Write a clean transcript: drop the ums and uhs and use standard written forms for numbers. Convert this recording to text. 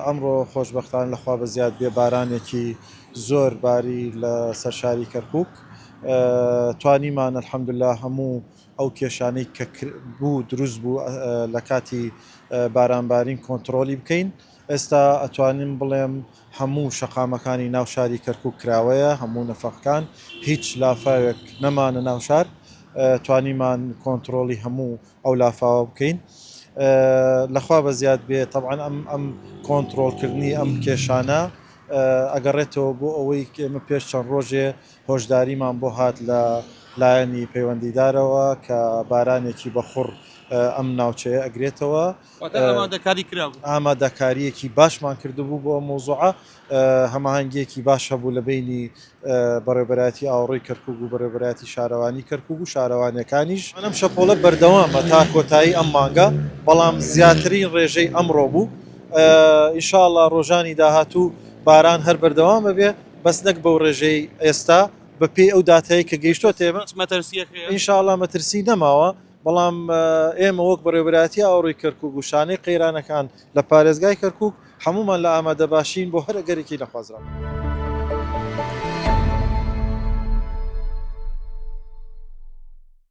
ئەمڕۆ خۆشبەختانە لەخوا بە زیاد بێ بارانێکی زۆر باری لە سەر شاری کەرکووک توانیمان الحەمدوللا هەموو ئەو کێشانەی کە بوو دروست بوو لە کاتی بارانبارین کۆنتترۆلی بکەین. ئێستا ئەتوانم بڵێم هەموو شەقامەکانی ناو شاری کەرکووک کراوەیە، هەموو نەفەقەکان هیچ لافاوێک نەمانە ناو شار، توانیمان کۆنتترۆلی هەموو ئەو لافاوە بکەین. لەخوا بە زیاد بێ طبعاً ئەم کۆنتترۆلکردنی ئەم کێشانە ئەگەڕێتەوە بۆ ئەوەی ئێمە پێش چەند ڕۆژێ هۆشداریمان بۆ هات لە لایەنی پەیوەندیدارەوە کە بارانێکی بەخوڕ ئەم ناوچەیە ئەگرێتەوە. ئامادەکاریەکی باشمان کردبوو بۆ مۆزوعە، هەماهەنگێکی باش هەبوو لە بینی بەڕێوەبەرایەتی ئاوڕێی کەرکووک و بەڕێوەبەرایەتی شارەوانی کەرکووک و شارەوانیەکانیش. ئەم شەپۆلە بەردەوامە تا کۆتایی ئەم مانگە، بەڵام زیاترین ڕێژەی ئەمڕۆ بوو. ئینشاءڵڵا ڕۆژانی داهاتوو باران هەر بەردەوام ببێ، بەس نەک بەو ڕێژەی ئێستا بە پێی ئەو داتایی کە گەیشتۆ تێمە ئینشاءڵڵا مەترسی نەماوە. بەڵام ئێمە وەک بەڕێوەبەرایەتی ئاوڕێی کەرکووک و شانەی قەیرانەکان لە پارێزگای کەرکووک هەمومان لە ئامادەباشین بۆ هەر ئەگەرێکی نەخوازراوە.